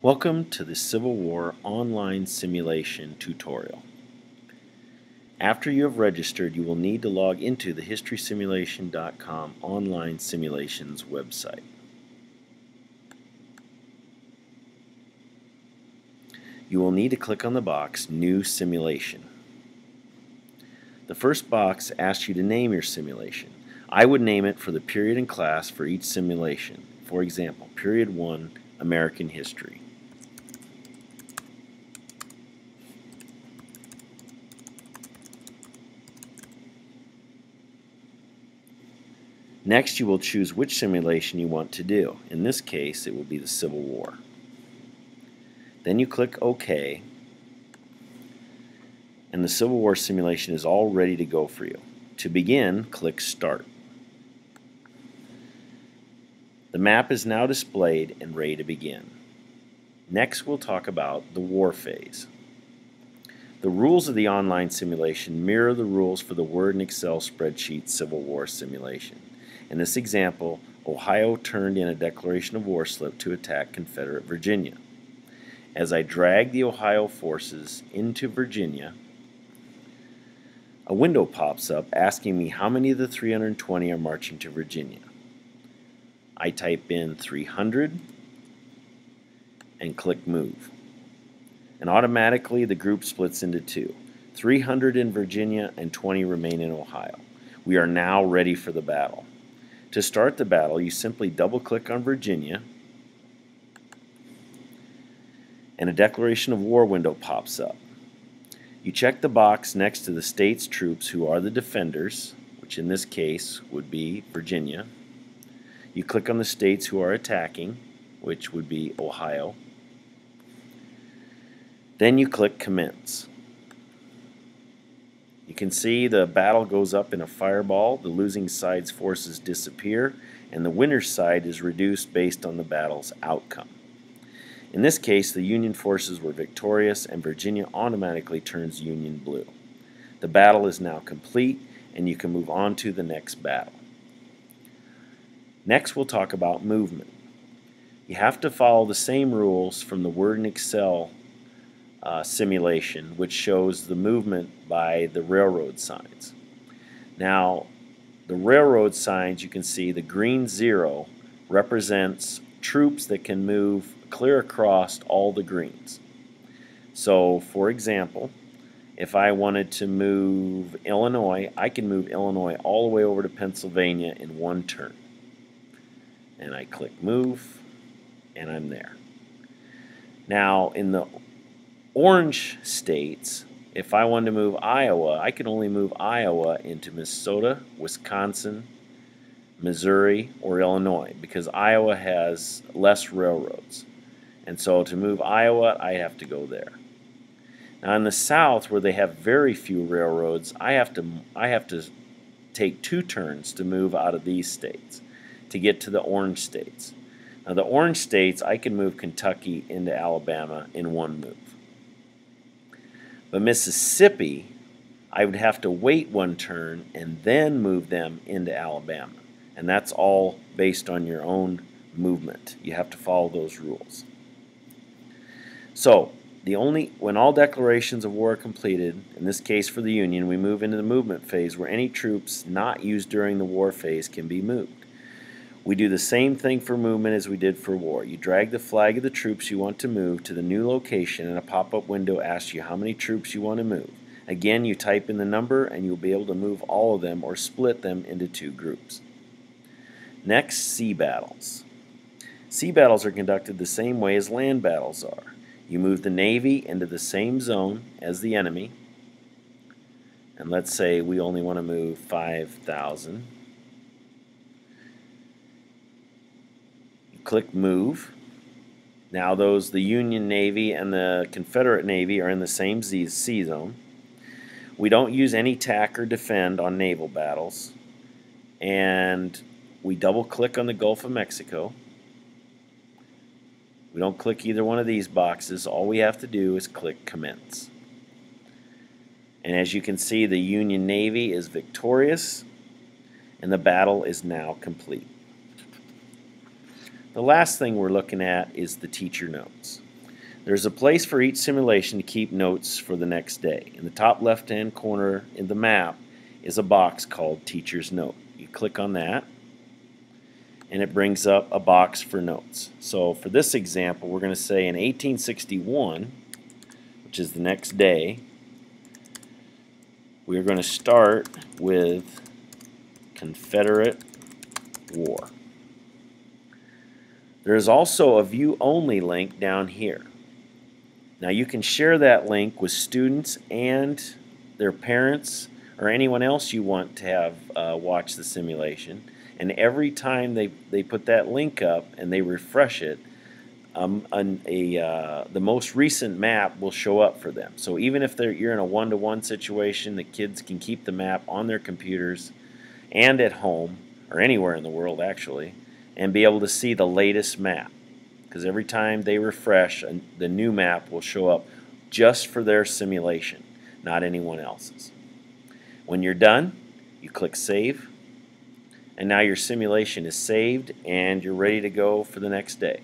Welcome to the Civil War online simulation tutorial. After you have registered, you will need to log into the historysimulation.com online simulations website. You will need to click on the box New Simulation. The first box asks you to name your simulation. I would name it for the period and class for each simulation. For example, Period 1, American History. Next, you will choose which simulation you want to do. In this case, it will be the Civil War. Then you click OK, and the Civil War simulation is all ready to go for you. To begin, click Start. The map is now displayed and ready to begin. Next, we'll talk about the war phase. The rules of the online simulation mirror the rules for the Word and Excel spreadsheet Civil War simulation. In this example, Ohio turned in a declaration of war slip to attack Confederate Virginia. As I drag the Ohio forces into Virginia, a window pops up asking me how many of the 320 are marching to Virginia. I type in 300 and click Move. And automatically the group splits into two. 300 in Virginia and 20 remain in Ohio. We are now ready for the battle. To start the battle, you simply double-click on Virginia, and a declaration of war window pops up. You check the box next to the state's troops who are the defenders, which in this case would be Virginia. You click on the states who are attacking, which would be Ohio. Then you click Commence. You can see the battle goes up in a fireball, the losing side's forces disappear, and the winner's side is reduced based on the battle's outcome. In this case, the Union forces were victorious and Virginia automatically turns Union blue. The battle is now complete and you can move on to the next battle. Next, we'll talk about movement. You have to follow the same rules from the Word and Excel simulation, which shows the movement by the railroad signs. Now, the railroad signs, you can see the green 0 represents troops that can move clear across all the greens. So, for example, if I wanted to move Illinois, I can move Illinois all the way over to Pennsylvania in one turn. And I click Move, and I'm there. Now, in the orange states, if I wanted to move Iowa, I can only move Iowa into Minnesota, Wisconsin, Missouri, or Illinois because Iowa has less railroads. And so to move Iowa, I have to go there. Now in the South, where they have very few railroads, I have to take two turns to move out of these states to get to the orange states. Now the orange states, I can move Kentucky into Alabama in one move. But Mississippi, I would have to wait one turn and then move them into Alabama. And that's all based on your own movement. You have to follow those rules. So, when all declarations of war are completed, in this case for the Union, we move into the movement phase where any troops not used during the war phase can be moved. We do the same thing for movement as we did for war. You drag the flag of the troops you want to move to the new location and a pop-up window asks you how many troops you want to move. Again, you type in the number and you'll be able to move all of them or split them into two groups. Next, sea battles. Sea battles are conducted the same way as land battles are. You move the Navy into the same zone as the enemy, and let's say we only want to move 5,000. Click Move. Now the Union Navy and the Confederate Navy are in the same sea zone. We don't use any tack or defend on naval battles. And we double click on the Gulf of Mexico. We don't click either one of these boxes. All we have to do is click Commence. And as you can see, the Union Navy is victorious and the battle is now complete. The last thing we're looking at is the teacher notes. There's a place for each simulation to keep notes for the next day. In the top left-hand corner in the map is a box called Teacher's Note. You click on that, and it brings up a box for notes. So for this example, we're going to say in 1861, which is the next day, we're going to start with Confederate War. There is also a view-only link down here. Now you can share that link with students and their parents or anyone else you want to have watch the simulation. And every time they put that link up and they refresh it, the most recent map will show up for them. So even if you're in a one-to-one situation, the kids can keep the map on their computers and at home, or anywhere in the world actually, and be able to see the latest map. Because every time they refresh, the new map will show up just for their simulation, not anyone else's. When you're done, you click Save, and now your simulation is saved and you're ready to go for the next day.